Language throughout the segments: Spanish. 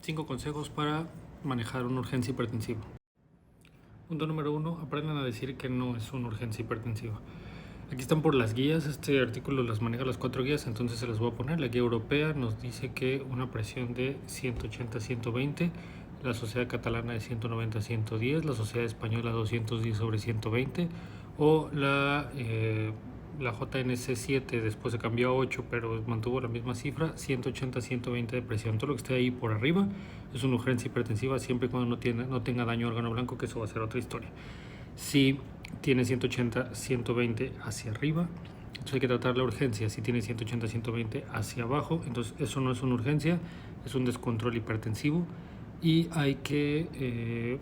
5 consejos para manejar una urgencia hipertensiva. Punto número 1. Aprendan a decir que no es una urgencia hipertensiva. Aquí están por las guías. Este artículo las maneja las 4 guías, entonces se las voy a poner. La guía europea nos dice que una presión de 180-120, la sociedad catalana de 190-110, la sociedad española 210/120, o la JNC7 después se cambió a 8, pero mantuvo la misma cifra, 180-120 de presión. Todo lo que esté ahí por arriba es una urgencia hipertensiva, siempre y cuando no tenga daño a órgano blanco, que eso va a ser otra historia. Si tiene 180-120 hacia arriba, entonces hay que tratar la urgencia. Si tiene 180-120 hacia abajo, entonces eso no es una urgencia, es un descontrol hipertensivo y hay que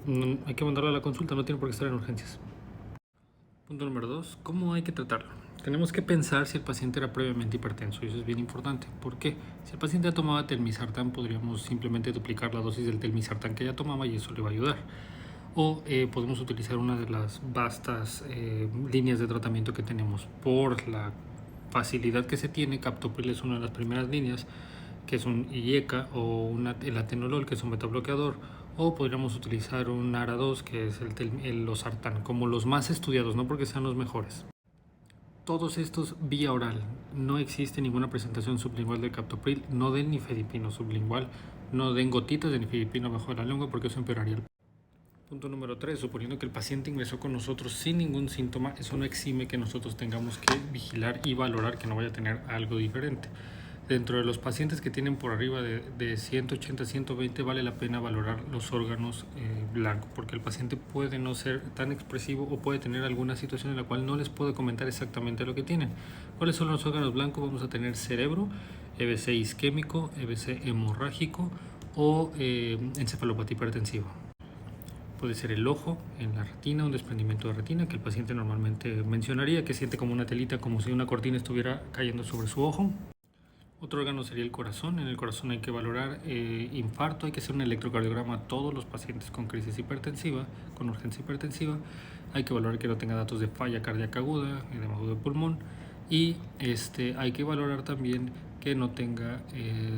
mandarlo a la consulta, no tiene por qué estar en urgencias. Punto número 2. ¿Cómo hay que tratarlo? Tenemos que pensar si el paciente era previamente hipertenso, y eso es bien importante. ¿Por qué? Si el paciente ya tomaba telmisartán, podríamos simplemente duplicar la dosis del telmisartán que ya tomaba y eso le va a ayudar. O podemos utilizar una de las vastas líneas de tratamiento que tenemos. Por la facilidad que se tiene, Captopril es una de las primeras líneas, que es un IECA, o el atenolol, que es un betabloqueador, o podríamos utilizar un ARA2, que es el losartán, como los más estudiados, no porque sean los mejores. Todos estos vía oral. No existe ninguna presentación sublingual de Captopril. No den nifedipino sublingual. No den gotitas de nifedipino abajo de la lengua, porque eso empeoraría el... Punto número 3. Suponiendo que el paciente ingresó con nosotros sin ningún síntoma, eso no exime que nosotros tengamos que vigilar y valorar que no vaya a tener algo diferente. Dentro de los pacientes que tienen por arriba de 180-120 vale la pena valorar los órganos blancos, porque el paciente puede no ser tan expresivo o puede tener alguna situación en la cual no les puedo comentar exactamente lo que tienen. ¿Cuáles son los órganos blancos? Vamos a tener cerebro, EBC isquémico, EBC hemorrágico o encefalopatía hipertensiva. Puede ser el ojo, en la retina, un desprendimiento de retina que el paciente normalmente mencionaría, que siente como una telita, como si una cortina estuviera cayendo sobre su ojo. Otro órgano sería el corazón. En el corazón hay que valorar infarto, hay que hacer un electrocardiograma a todos los pacientes con crisis hipertensiva, con urgencia hipertensiva. Hay que valorar que no tenga datos de falla cardíaca aguda, edema agudo de pulmón. Y hay que valorar también que no tenga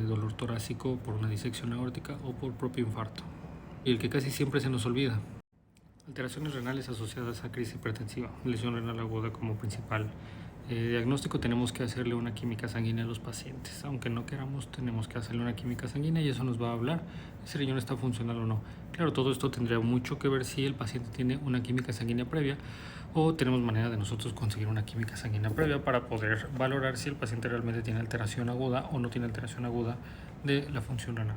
dolor torácico por una disección aórtica o por propio infarto. Y el que casi siempre se nos olvida: alteraciones renales asociadas a crisis hipertensiva, lesión renal aguda como principal diagnóstico. Tenemos que hacerle una química sanguínea a los pacientes. Aunque no queramos, tenemos que hacerle una química sanguínea y eso nos va a hablar si el riñón está funcional o no. Claro, todo esto tendría mucho que ver si el paciente tiene una química sanguínea previa o tenemos manera de nosotros conseguir una química sanguínea previa para poder valorar si el paciente realmente tiene alteración aguda o no tiene alteración aguda de la función renal.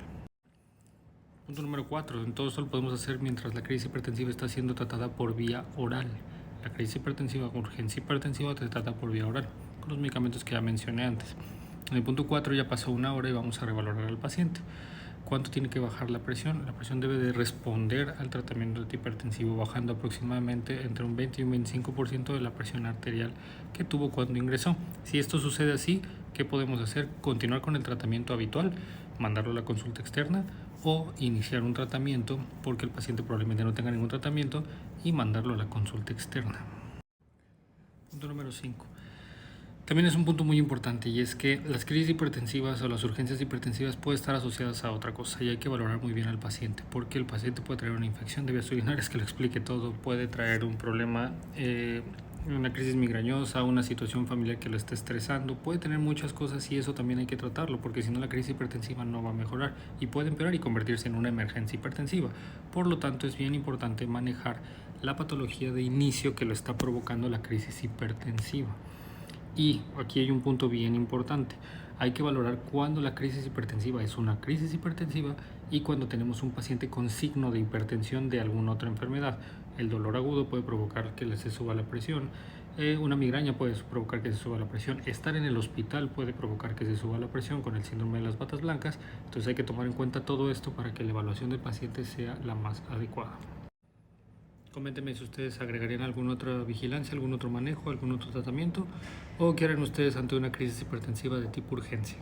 Punto número 4. En todo esto lo podemos hacer mientras la crisis hipertensiva está siendo tratada por vía oral. La crisis hipertensiva con urgencia hipertensiva se trata por vía oral, con los medicamentos que ya mencioné antes. En el punto 4 ya pasó una hora y vamos a revalorar al paciente. ¿Cuánto tiene que bajar la presión? La presión debe de responder al tratamiento hipertensivo, bajando aproximadamente entre un 20 y un 25% de la presión arterial que tuvo cuando ingresó. Si esto sucede así, ¿qué podemos hacer? Continuar con el tratamiento habitual, mandarlo a la consulta externa o iniciar un tratamiento, porque el paciente probablemente no tenga ningún tratamiento, y mandarlo a la consulta externa. Punto número 5. También es un punto muy importante, y es que las crisis hipertensivas o las urgencias hipertensivas pueden estar asociadas a otra cosa y hay que valorar muy bien al paciente, porque el paciente puede traer una infección de vías urinarias que lo explique todo, puede traer un problema, una crisis migrañosa, una situación familiar que lo esté estresando, puede tener muchas cosas y eso también hay que tratarlo, porque si no la crisis hipertensiva no va a mejorar y puede empeorar y convertirse en una emergencia hipertensiva. Por lo tanto, es bien importante manejar la patología de inicio que lo está provocando la crisis hipertensiva. Y aquí hay un punto bien importante: hay que valorar cuándo la crisis hipertensiva es una crisis hipertensiva y cuando tenemos un paciente con signo de hipertensión de alguna otra enfermedad. El dolor agudo puede provocar que se suba la presión, una migraña puede provocar que se suba la presión, estar en el hospital puede provocar que se suba la presión con el síndrome de las batas blancas. Entonces hay que tomar en cuenta todo esto para que la evaluación del paciente sea la más adecuada. Coméntenme si ustedes agregarían alguna otra vigilancia, algún otro manejo, algún otro tratamiento, o qué harán ustedes ante una crisis hipertensiva de tipo urgencia.